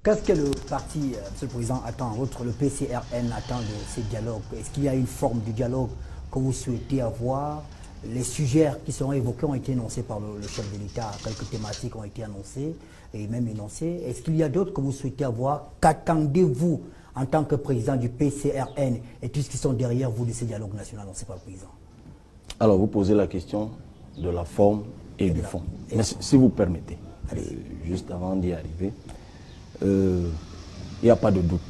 Qu'est-ce que le parti, Monsieur le Président, attend, le PCRN attend de ces dialogues? Est-ce qu'il y a une forme de dialogue que vous souhaitez avoir? Les sujets qui seront évoqués ont été énoncés par le chef de l'État, quelques thématiques ont été annoncées et même énoncées. Est-ce qu'il y a d'autres que vous souhaitez avoir? Qu'attendez-vous en tant que président du PCRN et tous ceux qui sont derrière vous de ces dialogues nationaux annoncés par le président? Alors, vous posez la question de la forme et du fond. Mais si vous permettez, juste avant d'y arriver, il n'y a pas de doute.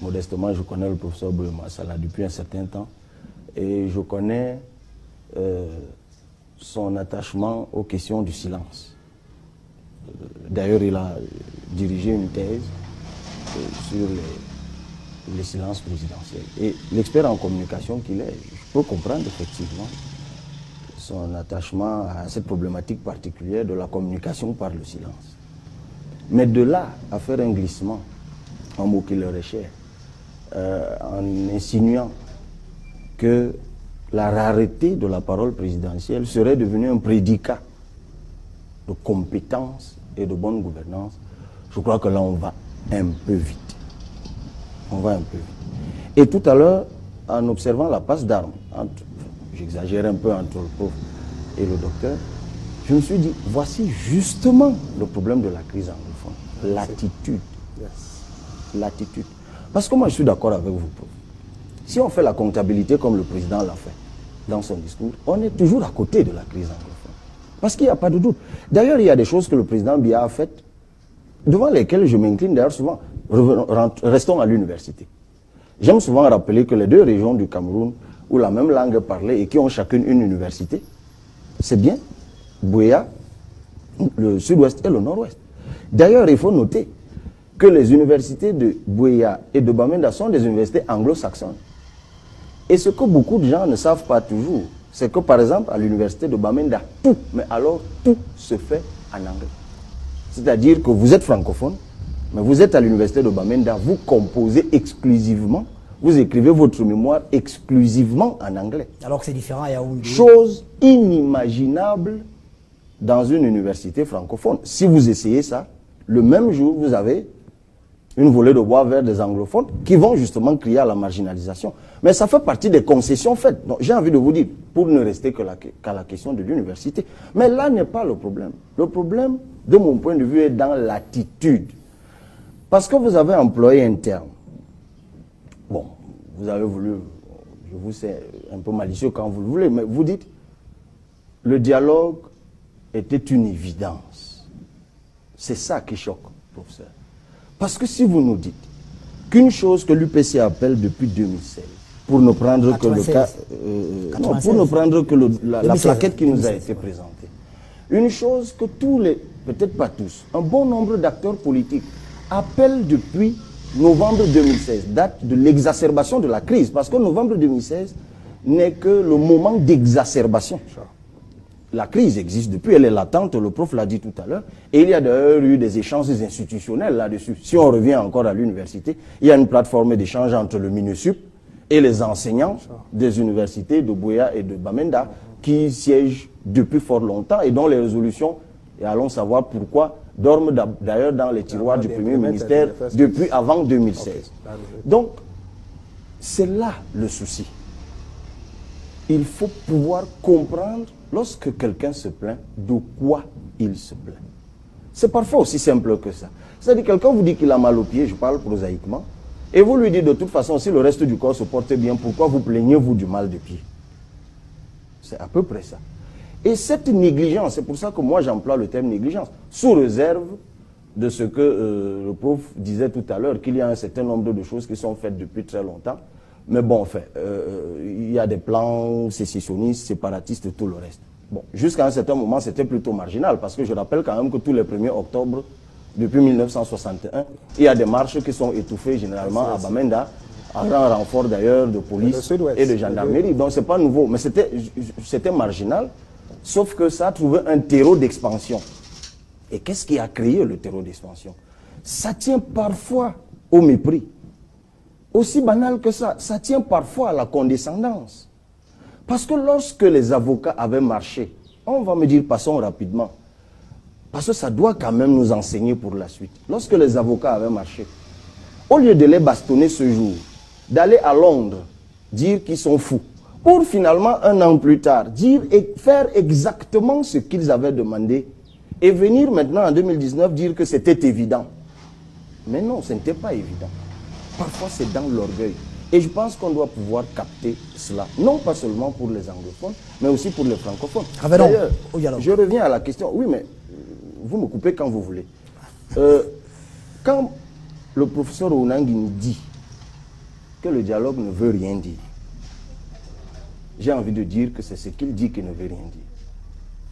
Modestement, je connais le professeur Bouyema Sala depuis un certain temps et je connais son attachement aux questions du silence. D'ailleurs, il a dirigé une thèse sur les silences présidentiels. Et l'expert en communication qu'il est, je peux comprendre effectivement son attachement à cette problématique particulière de la communication par le silence. Mais de là à faire un glissement, un mot qui leur est cher, en insinuant que la rareté de la parole présidentielle serait devenue un prédicat de compétence et de bonne gouvernance, je crois que là on va un peu vite. On va un peu vite. Et tout à l'heure, en observant la passe d'armes, j'exagère un peu entre le prof et le docteur, je me suis dit, voici justement le problème de la crise anglophone. L'attitude. L'attitude. Parce que moi, je suis d'accord avec vous, prof. Si on fait la comptabilité comme le président l'a fait dans son discours, on est toujours à côté de la crise anglophone. Parce qu'il n'y a pas de doute. D'ailleurs, il y a des choses que le président Biya a faites, devant lesquelles je m'incline d'ailleurs souvent. Restons à l'université. J'aime souvent rappeler que les deux régions du Cameroun, où la même langue est parlée et qui ont chacune une université, c'est bien Buea, le sud-ouest et le nord-ouest. D'ailleurs, il faut noter que les universités de Buea et de Bamenda sont des universités anglo-saxonnes. Et ce que beaucoup de gens ne savent pas toujours, c'est que par exemple, à l'université de Bamenda, mais alors tout se fait en anglais. C'est-à-dire que vous êtes francophone, mais vous êtes à l'université de Bamenda, vous composez exclusivement, vous écrivez votre mémoire exclusivement en anglais. Alors que c'est différent à Yaoundé. Chose inimaginable dans une université francophone. Si vous essayez ça, le même jour, vous avez une volée de bois vers des anglophones qui vont justement crier à la marginalisation. Mais ça fait partie des concessions faites. Donc j'ai envie de vous dire, pour ne rester qu'à la question de l'université. Mais là n'est pas le problème. Le problème, de mon point de vue, est dans l'attitude. Parce que vous avez employé un terme. Bon, vous avez voulu, je vous sais un peu malicieux quand vous le voulez, mais vous dites, le dialogue était une évidence. C'est ça qui choque, professeur. Parce que si vous nous dites qu'une chose que l'UPC appelle depuis 2016, pour ne prendre 96, que le cas, non, pour ne prendre que la plaquette qui nous a été présentée, une chose que tous les, peut-être pas tous, un bon nombre d'acteurs politiques appellent depuis novembre 2016, date de l'exacerbation de la crise, parce que novembre 2016 n'est que le moment d'exacerbation. La crise existe depuis, elle est latente, le prof l'a dit tout à l'heure, et il y a d'ailleurs eu des échanges institutionnels là-dessus. Si on revient encore à l'université, il y a une plateforme d'échange entre le MINUSUP et les enseignants des universités de Buea et de Bamenda qui siègent depuis fort longtemps et dont les résolutions, et allons savoir pourquoi, dorment d'ailleurs dans les tiroirs du Premier ministère depuis avant 2016. Donc, c'est là le souci. Il faut pouvoir comprendre, lorsque quelqu'un se plaint, de quoi il se plaint. C'est parfois aussi simple que ça. C'est-à-dire, quelqu'un vous dit qu'il a mal au pied, je parle prosaïquement, et vous lui dites de toute façon, si le reste du corps se porte bien, pourquoi vous plaignez-vous du mal de pied? C'est à peu près ça. Et cette négligence, c'est pour ça que moi j'emploie le terme négligence, sous réserve de ce que le prof disait tout à l'heure, qu'il y a un certain nombre de choses qui sont faites depuis très longtemps. Mais bon, enfin, il y a des plans sécessionnistes, séparatistes et tout le reste. Bon, jusqu'à un certain moment, c'était plutôt marginal, parce que je rappelle quand même que tous les 1er octobre, depuis 1961, il y a des marches qui sont étouffées généralement à Bamenda, en grand renfort d'ailleurs de police et de gendarmerie. Donc c'est pas nouveau, mais c'était marginal, sauf que ça a trouvé un terreau d'expansion. Et qu'est-ce qui a créé le terreau d'expansion? Ça tient parfois au mépris. Aussi banal que ça tient parfois à la condescendance. Parce que lorsque les avocats avaient marché, on va me dire, passons rapidement, Parce que ça doit quand même nous enseigner pour la suite. Lorsque les avocats avaient marché, au lieu de les bastonner ce jour, d'aller à Londres, dire qu'ils sont fous, pour finalement, un an plus tard, dire et faire exactement ce qu'ils avaient demandé, et venir maintenant en 2019 dire que c'était évident. Mais non, ce n'était pas évident. Parfois, c'est dans l'orgueil. Et je pense qu'on doit pouvoir capter cela, non pas seulement pour les anglophones, mais aussi pour les francophones. D'ailleurs, je reviens à la question. Oui, mais vous me coupez quand vous voulez. Quand le professeur Ounangui nous dit que le dialogue ne veut rien dire, j'ai envie de dire que c'est ce qu'il dit qui ne veut rien dire.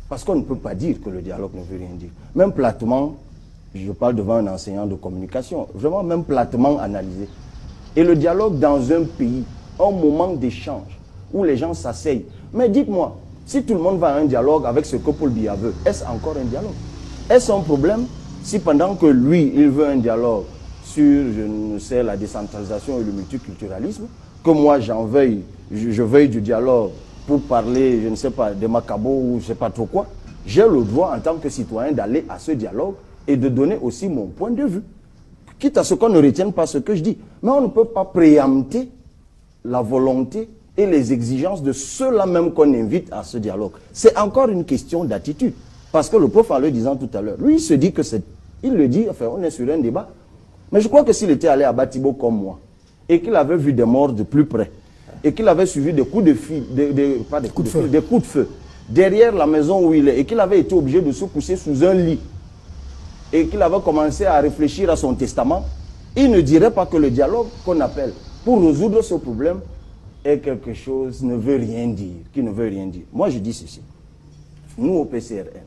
Parce qu'on ne peut pas dire que le dialogue ne veut rien dire. Même platement, je parle devant un enseignant de communication, vraiment même platement analysé. Et le dialogue dans un pays, un moment d'échange, où les gens s'asseyent. Mais dites-moi, si tout le monde va à un dialogue avec ce que Paul Biya veut, est-ce encore un dialogue? Est-ce un problème si pendant que lui, il veut un dialogue sur, je ne sais, la décentralisation et le multiculturalisme, que moi j'en veuille, je veuille du dialogue pour parler, je ne sais pas, des Macabo ou je ne sais pas trop quoi, j'ai le droit en tant que citoyen d'aller à ce dialogue et de donner aussi mon point de vue. Quitte à ce qu'on ne retienne pas ce que je dis. Mais on ne peut pas préempter la volonté et les exigences de ceux-là même qu'on invite à ce dialogue. C'est encore une question d'attitude. Parce que le prof, en le disant tout à l'heure, lui, il se dit que c'est... Il le dit, enfin, on est sur un débat. Mais je crois que s'il était allé à Batibo comme moi, et qu'il avait vu des morts de plus près, et qu'il avait suivi des coups de fil, pas des coups de fil, des coups de feu, derrière la maison où il est, et qu'il avait été obligé de se coucher sous un lit, et qu'il avait commencé à réfléchir à son testament, il ne dirait pas que le dialogue qu'on appelle pour résoudre ce problème est quelque chose qui ne veut rien dire, qui ne veut rien dire. Moi, je dis ceci. Nous, au PCRN,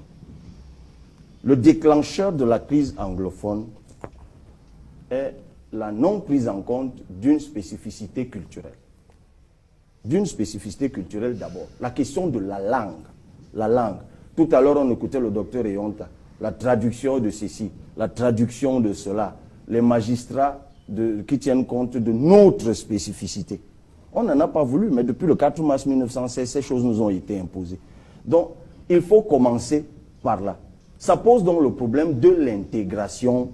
le déclencheur de la crise anglophone est la non prise en compte d'une spécificité culturelle. D'une spécificité culturelle d'abord. La question de la langue. La langue. Tout à l'heure, on écoutait le docteur Eyonta. La traduction de ceci, la traduction de cela. Les magistrats qui tiennent compte de notre spécificité. On n'en a pas voulu, mais depuis le 4 mars 1916, ces choses nous ont été imposées. Donc, il faut commencer par là. Ça pose donc le problème de l'intégration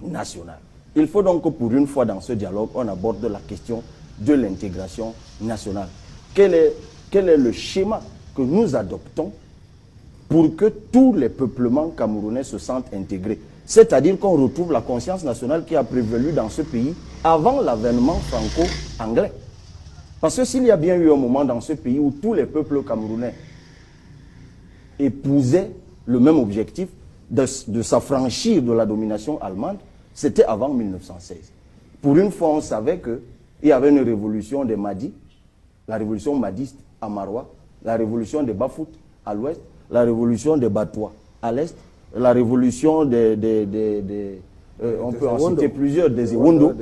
nationale. Il faut donc que pour une fois dans ce dialogue, on aborde la question de l'intégration nationale. Quel est le schéma que nous adoptons pour que tous les peuplements camerounais se sentent intégrés? C'est-à-dire qu'on retrouve la conscience nationale qui a prévalu dans ce pays avant l'avènement franco-anglais. Parce que s'il y a bien eu un moment dans ce pays où tous les peuples camerounais épousaient le même objectif de s'affranchir de la domination allemande, c'était avant 1916. Pour une fois, on savait qu'il y avait une révolution des Madis, la révolution madiste à Maroua, la révolution des Bafout à l'ouest, la révolution des Batois à l'est, la révolution on peut en citer plusieurs, des Ewondo.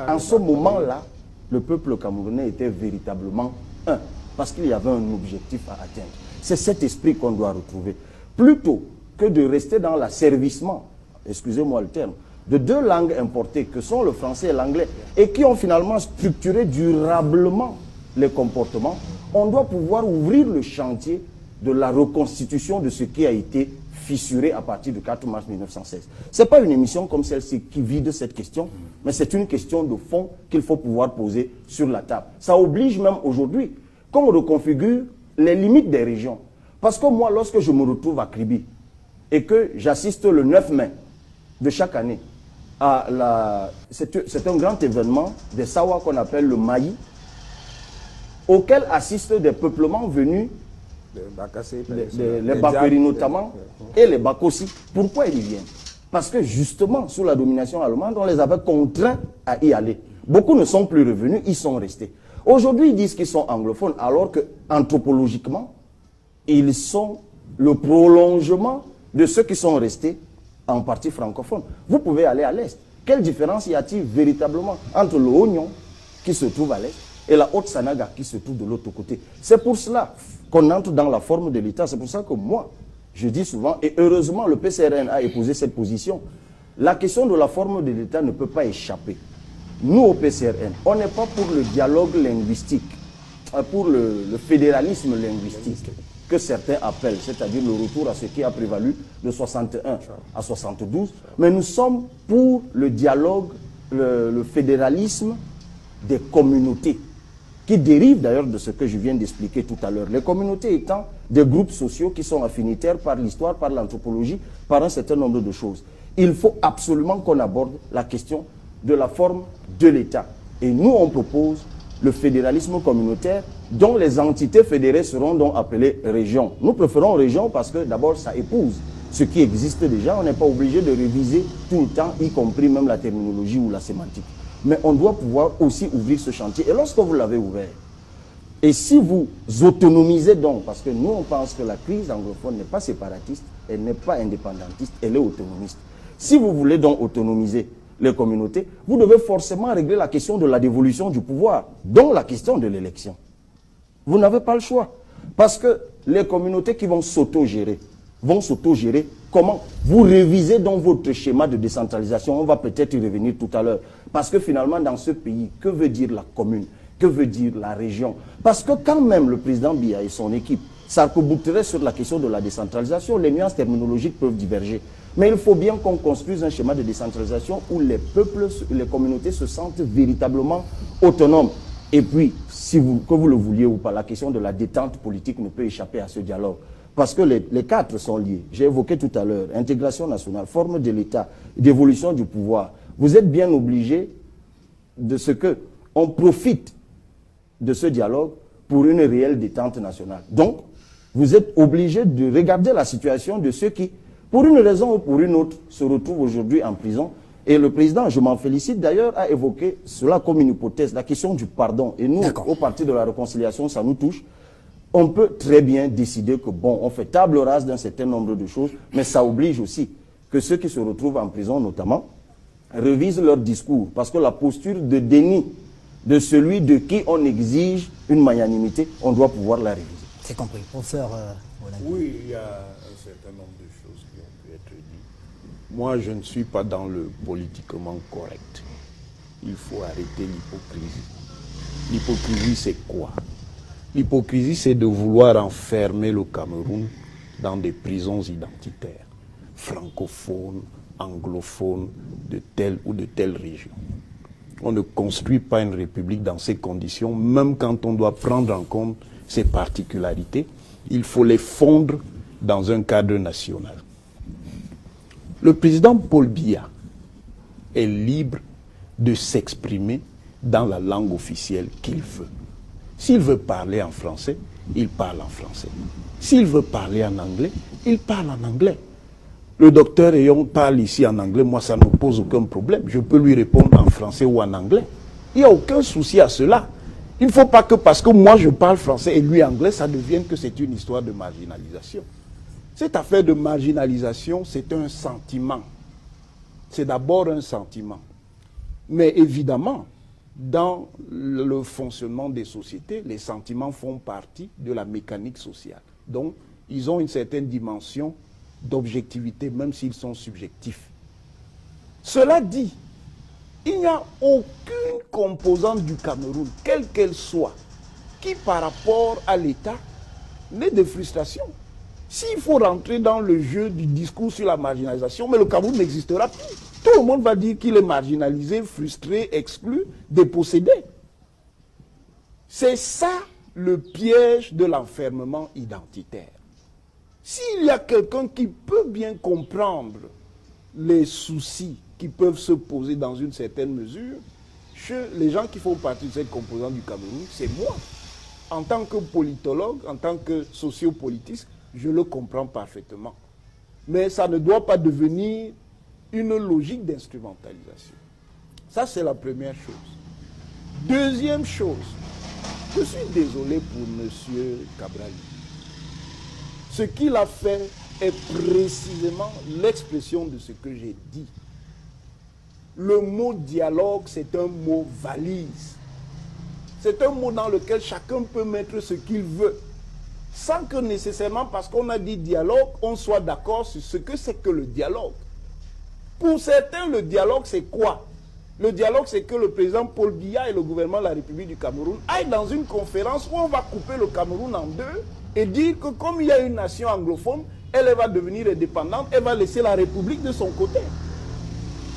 En ce moment-là, le peuple camerounais était véritablement un, parce qu'il y avait un objectif à atteindre. C'est cet esprit qu'on doit retrouver. Plutôt que de rester dans l'asservissement, excusez-moi le terme, de deux langues importées que sont le français et l'anglais et qui ont finalement structuré durablement les comportements, on doit pouvoir ouvrir le chantier de la reconstitution de ce qui a été fissuré à partir du 4 mars 1916. Ce n'est pas une émission comme celle-ci qui vide cette question, mais c'est une question de fond qu'il faut pouvoir poser sur la table. Ça oblige même aujourd'hui qu'on reconfigure les limites des régions. Parce que moi, lorsque je me retrouve à Kribi et que j'assiste le 9 mai de chaque année c'est un grand événement des Sawa qu'on appelle le Maï, auquel assistent des peuplements venus, les Bakeri notamment, et les Bakossi. Pourquoi ils y viennent? Parce que justement, sous la domination allemande, on les avait contraints à y aller. Beaucoup ne sont plus revenus, ils sont restés. Aujourd'hui, ils disent qu'ils sont anglophones, alors que, anthropologiquement, ils sont le prolongement de ceux qui sont restés en partie francophones. Vous pouvez aller à l'est. Quelle différence y a-t-il véritablement entre le Oignon, qui se trouve à l'est, et la Haute-Sanaga, qui se trouve de l'autre côté? C'est pour cela qu'on entre dans la forme de l'État. C'est pour ça que moi, je dis souvent, et heureusement le PCRN a épousé cette position, la question de la forme de l'État ne peut pas échapper. Nous, au PCRN, on n'est pas pour le dialogue linguistique, pour le fédéralisme linguistique. que certains appellent, c'est-à-dire le retour à ce qui a prévalu de 61 à 72, mais nous sommes pour le dialogue, le fédéralisme des communautés, qui dérive d'ailleurs de ce que je viens d'expliquer tout à l'heure. Les communautés étant des groupes sociaux qui sont affinitaires par l'histoire, par l'anthropologie, par un certain nombre de choses. Il faut absolument qu'on aborde la question de la forme de l'État. Et nous, on propose le fédéralisme communautaire, dont les entités fédérées seront donc appelées régions. Nous préférons régions parce que d'abord, ça épouse ce qui existe déjà. On n'est pas obligé de réviser tout le temps, y compris même la terminologie ou la sémantique. Mais on doit pouvoir aussi ouvrir ce chantier. Et lorsque vous l'avez ouvert, et si vous autonomisez donc, parce que nous on pense que la crise anglophone n'est pas séparatiste, elle n'est pas indépendantiste, elle est autonomiste. Si vous voulez donc autonomiser les communautés, vous devez forcément régler la question de la dévolution du pouvoir, dont la question de l'élection. Vous n'avez pas le choix. Parce que les communautés qui vont s'auto-gérer, comment? Vous révisez donc votre schéma de décentralisation. On va peut-être y revenir tout à l'heure. Parce que finalement, dans ce pays, que veut dire la commune? Que veut dire la région? Parce que quand même le président Biya et son équipe s'arc-bouteraient sur la question de la décentralisation, les nuances terminologiques peuvent diverger. Mais il faut bien qu'on construise un schéma de décentralisation où les peuples, les communautés se sentent véritablement autonomes. Et puis, que vous le vouliez ou pas, la question de la détente politique ne peut échapper à ce dialogue. Parce que les quatre sont liés. J'ai évoqué tout à l'heure, intégration nationale, forme de l'État, dévolution du pouvoir. Vous êtes bien obligé de ce que on profite de ce dialogue pour une réelle détente nationale. Donc, vous êtes obligé de regarder la situation de ceux qui, pour une raison ou pour une autre, se retrouvent aujourd'hui en prison. Et le président, je m'en félicite d'ailleurs, a évoqué cela comme une hypothèse, la question du pardon. Et nous, au Parti de la Réconciliation, ça nous touche. On peut très bien décider que, bon, on fait table rase d'un certain nombre de choses, mais ça oblige aussi que ceux qui se retrouvent en prison, notamment, révisent leur discours. Parce que la posture de déni de celui de qui on exige une magnanimité, on doit pouvoir la réviser. C'est compris. Professeur oui, il y a un certain nombre de choses qui ont pu être dites. Moi, je ne suis pas dans le politiquement correct. Il faut arrêter l'hypocrisie. L'hypocrisie, c'est quoi? L'hypocrisie, c'est de vouloir enfermer le Cameroun dans des prisons identitaires, francophones, anglophones, de telle ou de telle région. On ne construit pas une république dans ces conditions, même quand on doit prendre en compte ses particularités. Il faut les fondre dans un cadre national. Le président Paul Biya est libre de s'exprimer dans la langue officielle qu'il veut. S'il veut parler en français, il parle en français. S'il veut parler en anglais, il parle en anglais. Le docteur Eyon parle ici en anglais, moi ça ne me pose aucun problème. Je peux lui répondre en français ou en anglais. Il n'y a aucun souci à cela. Il ne faut pas que parce que moi je parle français et lui anglais, ça devienne que c'est une histoire de marginalisation. Cette affaire de marginalisation, c'est un sentiment. C'est d'abord un sentiment. Mais évidemment, dans le fonctionnement des sociétés, les sentiments font partie de la mécanique sociale. Donc, ils ont une certaine dimension d'objectivité, même s'ils sont subjectifs. Cela dit, il n'y a aucune composante du Cameroun, quelle qu'elle soit, qui par rapport à l'État n'ait de frustration. S'il faut rentrer dans le jeu du discours sur la marginalisation, mais le Cameroun n'existera plus. Tout le monde va dire qu'il est marginalisé, frustré, exclu, dépossédé. C'est ça le piège de l'enfermement identitaire. S'il y a quelqu'un qui peut bien comprendre les soucis qui peuvent se poser dans une certaine mesure, chez les gens qui font partie de cette composante du Cameroun, c'est moi. En tant que politologue, en tant que sociopolitiste, je le comprends parfaitement. Mais ça ne doit pas devenir une logique d'instrumentalisation. Ça, c'est la première chose. Deuxième chose, je suis désolé pour M. Cabrali. Ce qu'il a fait est précisément l'expression de ce que j'ai dit. Le mot dialogue, c'est un mot valise. C'est un mot dans lequel chacun peut mettre ce qu'il veut, sans que nécessairement, parce qu'on a dit dialogue, on soit d'accord sur ce que c'est que le dialogue. Pour certains, le dialogue, c'est quoi? Le dialogue, c'est que le président Paul Biya et le gouvernement de la République du Cameroun aillent dans une conférence où on va couper le Cameroun en deux et dire que comme il y a une nation anglophone, elle va devenir indépendante, elle va laisser la République de son côté.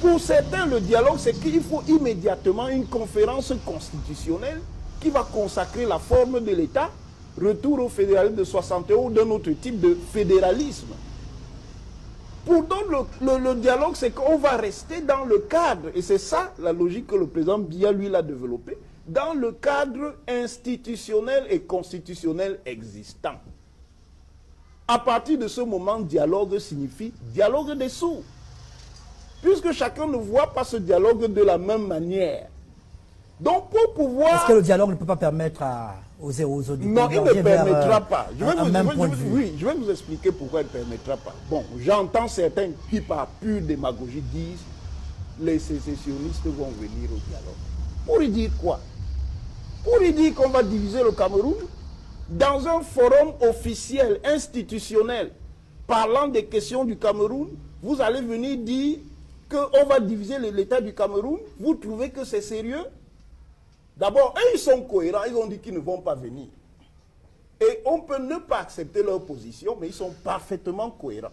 Pour certains, le dialogue, c'est qu'il faut immédiatement une conférence constitutionnelle qui va consacrer la forme de l'État, retour au fédéralisme de 61 ou d'un autre type de fédéralisme. Pour d'autres, le dialogue, c'est qu'on va rester dans le cadre, et c'est ça la logique que le président Biya, lui, l'a développée, dans le cadre institutionnel et constitutionnel existant. À partir de ce moment, dialogue signifie dialogue des sourds. Puisque chacun ne voit pas ce dialogue de la même manière. Donc pour pouvoir... Est-ce que le dialogue ne peut pas permettre aux autres de non, il ne permettra pas. Je vais vous expliquer pourquoi il ne permettra pas. Bon, j'entends certains qui par pure démagogie disent les sécessionnistes vont venir au dialogue. Pour y dire quoi? Pour y dire qu'on va diviser le Cameroun dans un forum officiel, institutionnel, parlant des questions du Cameroun, vous allez venir dire qu'on va diviser l'État du Cameroun. Vous trouvez que c'est sérieux? D'abord, eux, ils sont cohérents, ils ont dit qu'ils ne vont pas venir. Et on peut ne pas accepter leur position, mais ils sont parfaitement cohérents.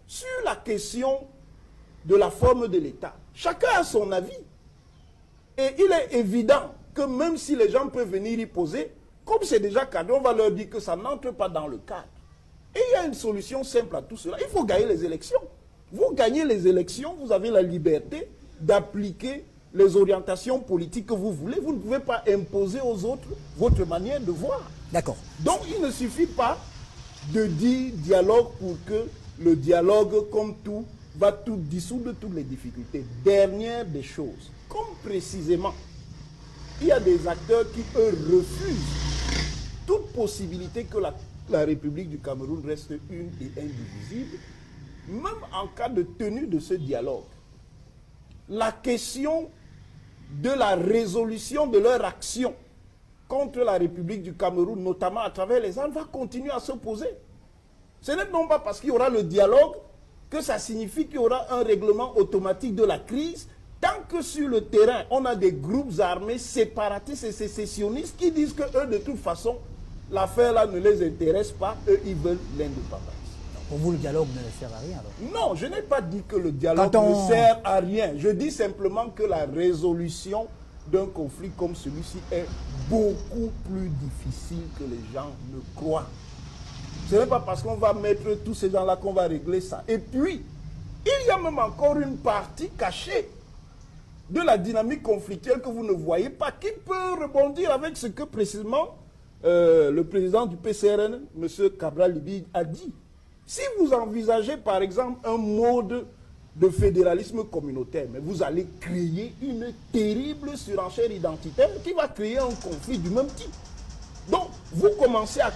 Sur la question de la forme de l'État, chacun a son avis. Et il est évident que même si les gens peuvent venir y poser, comme c'est déjà cadré, on va leur dire que ça n'entre pas dans le cadre. Et il y a une solution simple à tout cela. Il faut gagner les élections. Vous gagnez les élections, vous avez la liberté d'appliquer les orientations politiques que vous voulez. Vous ne pouvez pas imposer aux autres votre manière de voir. D'accord. Donc il ne suffit pas de dire dialogue pour que le dialogue, comme tout, va tout dissoudre toutes les difficultés. Dernière des choses, comme précisément, il y a des acteurs qui, eux, refusent toute possibilité que la République du Cameroun reste une et indivisible, même en cas de tenue de ce dialogue. La question de la résolution de leur action contre la République du Cameroun, notamment à travers les armes, va continuer à se poser. Ce n'est non pas parce qu'il y aura le dialogue que ça signifie qu'il y aura un règlement automatique de la crise, tant que sur le terrain, on a des groupes armés séparatistes et sécessionnistes qui disent que eux, de toute façon, l'affaire là ne les intéresse pas, eux, ils veulent l'indépendance. Pour vous, le dialogue ne sert à rien alors? Non, je n'ai pas dit que le dialogue ne sert à rien. Je dis simplement que la résolution d'un conflit comme celui-ci est beaucoup plus difficile que les gens ne croient. Ce n'est pas parce qu'on va mettre tous ces gens-là qu'on va régler ça. Et puis, il y a même encore une partie cachée de la dynamique conflictuelle que vous ne voyez pas, qui peut rebondir avec ce que précisément le président du PCRN, M. Cabral Libye, a dit. Si vous envisagez par exemple un mode de fédéralisme communautaire, mais vous allez créer une terrible surenchère identitaire qui va créer un conflit du même type. Donc, vous commencez à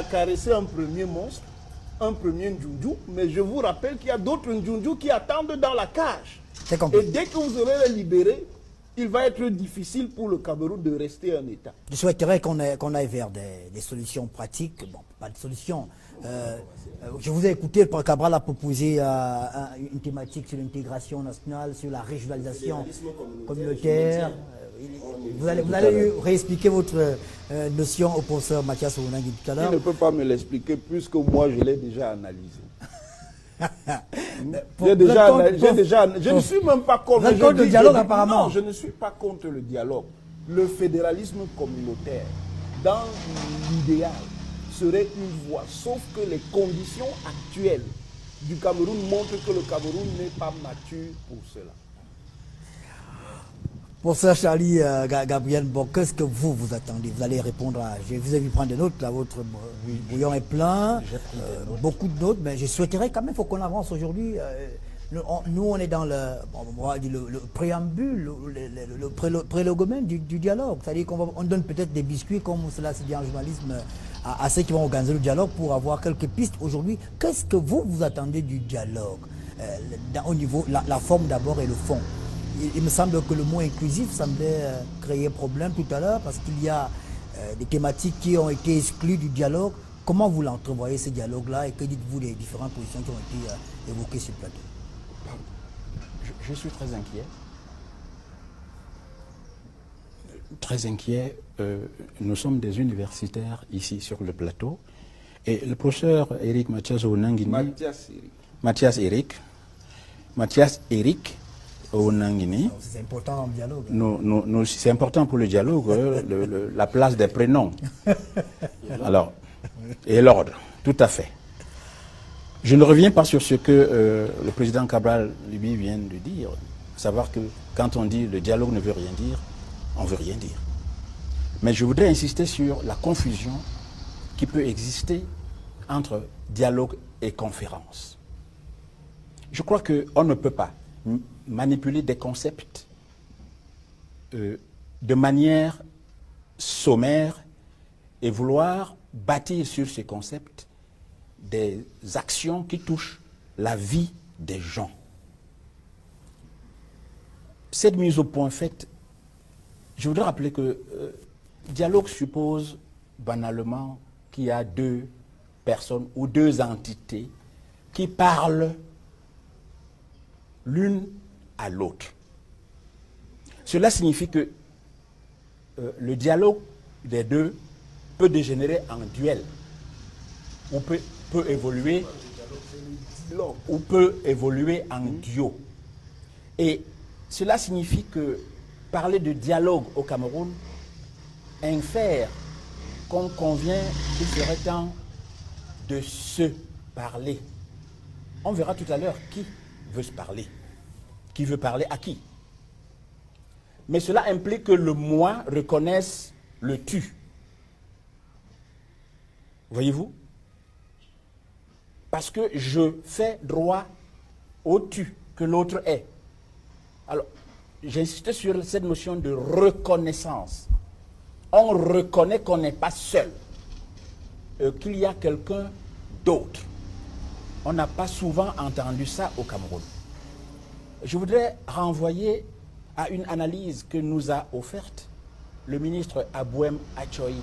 caresser un premier monstre, un premier Ndjoundjou, mais je vous rappelle qu'il y a d'autres Ndjoundjou qui attendent dans la cage. Et dès que vous aurez les libérés, il va être difficile pour le Cameroun de rester un État. Je souhaiterais qu'on aille vers des solutions pratiques. Bon, pas de solutions. Je vous ai écouté, le Cabral a proposé une thématique sur l'intégration nationale, sur la régionalisation communautaire. Vous allez réexpliquer votre notion au professeur Mathias Ounangui tout à l'heure. Il ne peut pas me l'expliquer puisque moi je l'ai déjà analysé. Je ne suis même pas contre le dialogue apparemment. Non, je ne suis pas contre le dialogue. Le fédéralisme communautaire, dans l'idéal, serait une voie, sauf que les conditions actuelles du Cameroun montrent que le Cameroun n'est pas mature pour cela. Pour ça, Charlie, Gabriel, bon, qu'est-ce que vous attendez? Vous allez répondre à... Je vous ai vu prendre des notes, là, votre bouillon est plein, beaucoup de notes, mais je souhaiterais quand même, il faut qu'on avance aujourd'hui. Nous, on est dans le préambule, le prélogomène du dialogue. C'est-à-dire qu'on donne peut-être des biscuits, comme cela se dit en journalisme, à ceux qui vont organiser le dialogue pour avoir quelques pistes. Aujourd'hui, qu'est-ce que vous attendez du dialogue au niveau, la forme d'abord et le fond? Il me semble que le mot inclusif semblait créer problème tout à l'heure parce qu'il y a des thématiques qui ont été exclues du dialogue. Comment vous l'entrevoyez ce dialogue-là et que dites-vous des différentes positions qui ont été évoquées sur le plateau? Je suis très inquiet très inquiet. Nous sommes des universitaires ici sur le plateau. Et le professeur Eric Mathias Onangini... Mathias Eric Onangini... C'est important en dialogue. C'est important pour le dialogue, la place des prénoms. Alors, et l'ordre, tout à fait. Je ne reviens pas sur ce que le président Cabral lui vient de dire, savoir que quand on dit le dialogue ne veut rien dire, on ne veut rien dire. Mais je voudrais insister sur la confusion qui peut exister entre dialogue et conférence. Je crois qu'on ne peut pas manipuler des concepts de manière sommaire et vouloir bâtir sur ces concepts des actions qui touchent la vie des gens. Cette mise au point faite, je voudrais rappeler que dialogue suppose banalement qu'il y a deux personnes ou deux entités qui parlent l'une à l'autre. Cela signifie que le dialogue des deux peut dégénérer en duel ou peut évoluer en duo. Et cela signifie que parler de dialogue au Cameroun infère qu'on convient qu'il serait temps de se parler. On verra tout à l'heure qui veut se parler, qui veut parler à qui. Mais cela implique que le moi reconnaisse le tu. Voyez-vous? Parce que je fais droit au tu que l'autre est. Alors, j'insiste sur cette notion de reconnaissance. On reconnaît qu'on n'est pas seul, qu'il y a quelqu'un d'autre. On n'a pas souvent entendu ça au Cameroun. Je voudrais renvoyer à une analyse que nous a offerte le ministre Abouem Achoy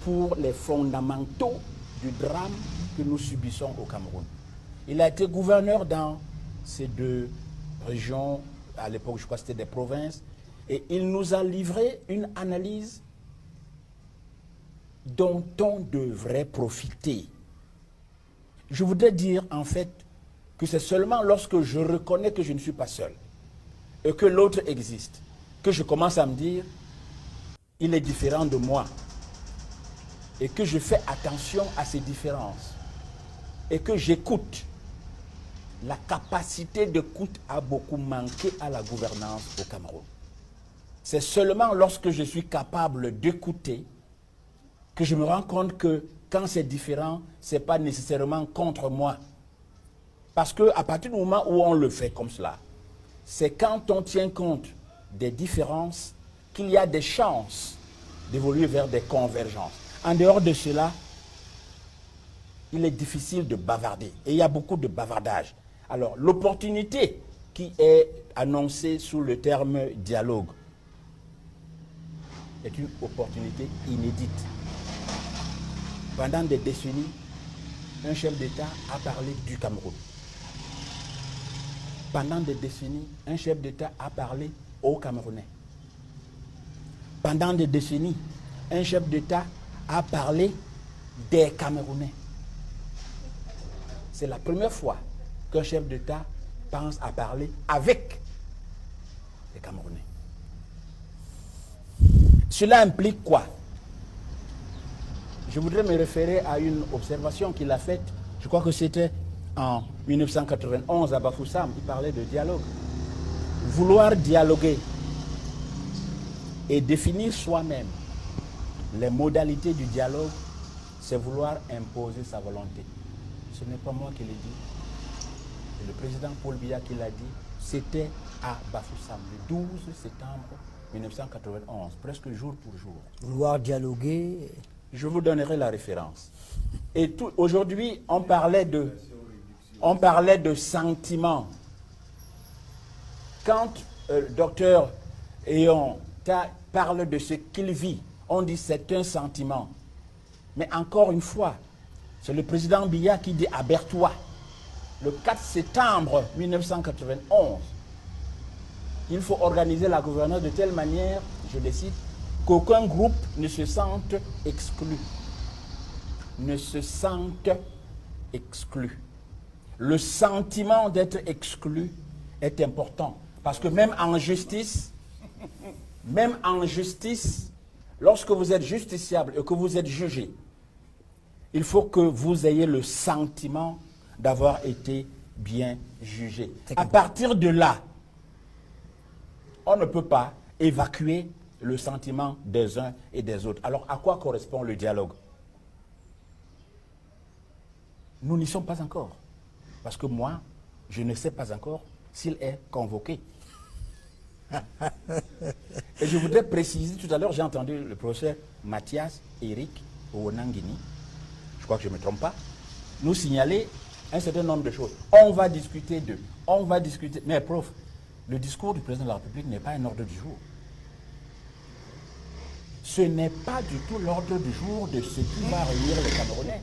pour les fondamentaux du drame que nous subissons au Cameroun. Il a été gouverneur dans ces deux régions, à l'époque je crois que c'était des provinces, et il nous a livré une analyse dont on devrait profiter. Je voudrais dire en fait que c'est seulement lorsque je reconnais que je ne suis pas seul et que l'autre existe, que je commence à me dire il est différent de moi et que je fais attention à ces différences et que j'écoute. La capacité d'écoute a beaucoup manqué à la gouvernance au Cameroun. C'est seulement lorsque je suis capable d'écouter que je me rends compte que quand c'est différent, ce n'est pas nécessairement contre moi. Parce qu'à partir du moment où on le fait comme cela, c'est quand on tient compte des différences qu'il y a des chances d'évoluer vers des convergences. En dehors de cela, il est difficile de bavarder. Et il y a beaucoup de bavardage. Alors, l'opportunité qui est annoncée sous le terme dialogue est une opportunité inédite. Pendant des décennies, un chef d'État a parlé du Cameroun. Pendant des décennies, un chef d'État a parlé aux Camerounais. Pendant des décennies, un chef d'État a parlé des Camerounais. C'est la première fois qu'un chef d'État pense à parler avec les Camerounais. Cela implique quoi? Je voudrais me référer à une observation qu'il a faite, je crois que c'était en 1991 à Bafoussam, il parlait de dialogue. Vouloir dialoguer et définir soi-même les modalités du dialogue, c'est vouloir imposer sa volonté. Ce n'est pas moi qui l'ai dit. C'est le président Paul Biya qui l'a dit. C'était à Bafoussam, le 12 septembre 1991, presque jour pour jour. Vouloir dialoguer. Je vous donnerai la référence. Et aujourd'hui, on parlait de sentiments. Quand le docteur Eyon parle de ce qu'il vit, on dit c'est un sentiment. Mais encore une fois, c'est le président Biya qui dit à Berthois, le 4 septembre 1991, il faut organiser la gouvernance de telle manière, je les cite, qu'aucun groupe ne se sente exclu. Ne se sente exclu. Le sentiment d'être exclu est important. Parce que même en justice, lorsque vous êtes justiciable et que vous êtes jugé, il faut que vous ayez le sentiment d'avoir été bien jugé. À partir de là, on ne peut pas évacuer le sentiment des uns et des autres. Alors, à quoi correspond le dialogue? Nous n'y sommes pas encore. Parce que moi, je ne sais pas encore s'il est convoqué. Et je voudrais préciser, tout à l'heure, j'ai entendu le professeur Mathias Eric Ouonangini, je crois que je ne me trompe pas, nous signaler un certain nombre de choses. On va discuter d'eux, on va discuter... Mais prof, le discours du président de la République n'est pas un ordre du jour. Ce n'est pas du tout l'ordre du jour de ce qui va réunir les Camerounais.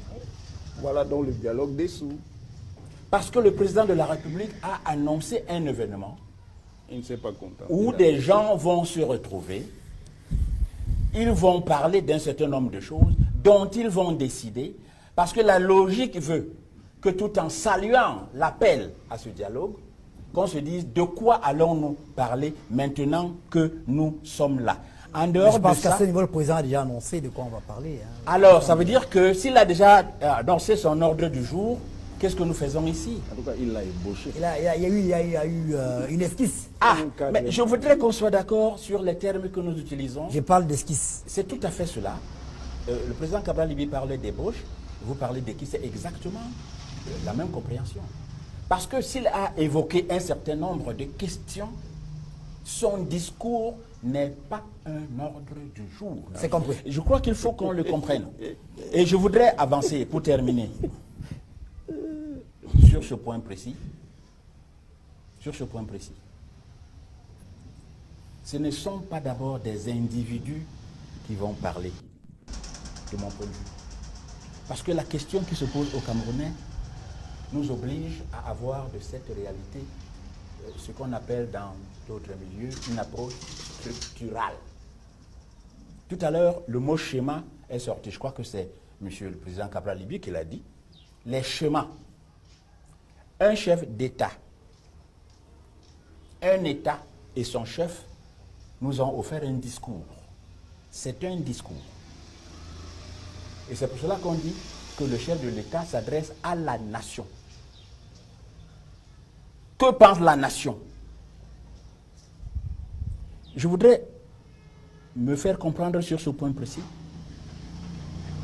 Voilà donc le dialogue des sous. Parce que le président de la République a annoncé un événement Il ne s'est pas content. où des gens vont se retrouver, ils vont parler d'un certain nombre de choses dont ils vont décider, parce que la logique veut que tout en saluant l'appel à ce dialogue, qu'on se dise de quoi allons-nous parler maintenant que nous sommes là. En dehors Je pense de qu'à ça, ce niveau, le président a déjà annoncé de quoi on va parler. Hein. alors ça veut dire que s'il a déjà annoncé son ordre du jour, qu'est-ce que nous faisons ici? En tout cas, il l'a ébauché. Il y a eu une esquisse. Ah, mais je voudrais qu'on soit d'accord sur les termes que nous utilisons. Je parle d'esquisse. C'est tout à fait cela. Le président Cabral Libi parlait d'ébauche, vous parlez d'esquisse, c'est exactement la même compréhension. Parce que s'il a évoqué un certain nombre de questions, son discours n'est pas un ordre du jour. C'est compris. Je crois qu'il faut qu'on le comprenne. Et je voudrais avancer pour terminer sur ce point précis. Sur ce point précis. Ce ne sont pas d'abord des individus qui vont parler, de mon point de vue. Parce que la question qui se pose aux Camerounais nous oblige à avoir de cette réalité ce qu'on appelle dans d'autres milieux une approche structurale. Tout à l'heure, le mot schéma est sorti. Je crois que c'est M. le président Cabral Libi qui l'a dit. Les schémas. Un chef d'État, un État et son chef nous ont offert un discours. C'est un discours. Et c'est pour cela qu'on dit que le chef de l'État s'adresse à la nation. Que pense la nation? Je voudrais me faire comprendre sur ce point précis.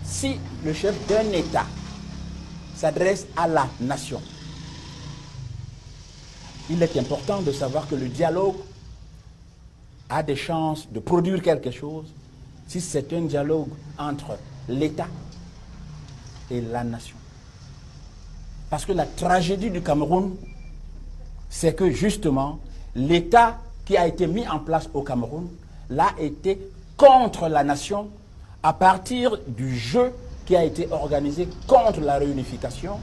Si le chef d'un État s'adresse à la nation, il est important de savoir que le dialogue a des chances de produire quelque chose si c'est un dialogue entre l'État et la nation. Parce que la tragédie du Cameroun, c'est que justement, l'État qui a été mis en place au Cameroun l'a été contre la nation à partir du jeu qui a été organisé contre la réunification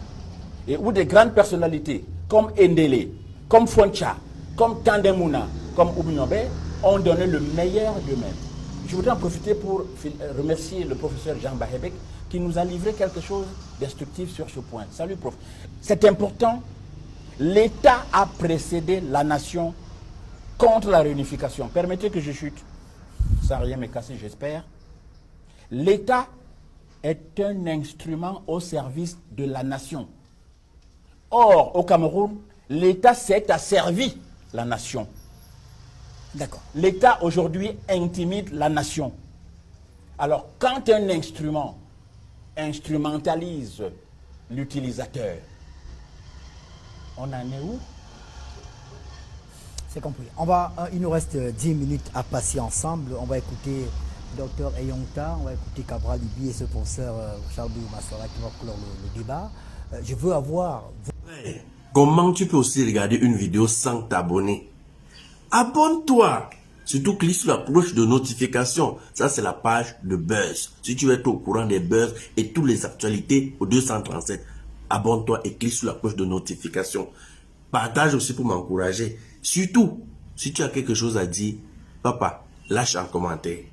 et où des grandes personnalités comme Endele, comme Foncha, comme Tandemuna, comme Oubinobe ont donné le meilleur d'eux-mêmes. Je voudrais en profiter pour remercier le professeur Jean Bahebek qui nous a livré quelque chose d'instructif sur ce point. Salut prof. C'est important. L'État a précédé la nation contre la réunification. Permettez que je chute, sans rien me casser, j'espère. L'État est un instrument au service de la nation. Or, au Cameroun, l'État s'est asservi la nation. D'accord. L'État aujourd'hui intimide la nation. Alors, quand un instrument instrumentalise l'utilisateur, on en est où? C'est compris. Il nous reste 10 minutes à passer ensemble. On va écouter Dr Eyonta, on va écouter Cabral Libi et ce professeur Charles Massara qui va clore le débat. Je veux avoir... Comment tu peux aussi regarder une vidéo sans t'abonner? Abonne-toi! Surtout clique sur la cloche de notification. Ça, c'est la page de Buzz. Si tu veux être au courant des buzz et toutes les actualités au 237, abonne-toi et clique sur la cloche de notification. Partage aussi pour m'encourager. Surtout, Si tu as quelque chose à dire, papa, lâche en commentaire.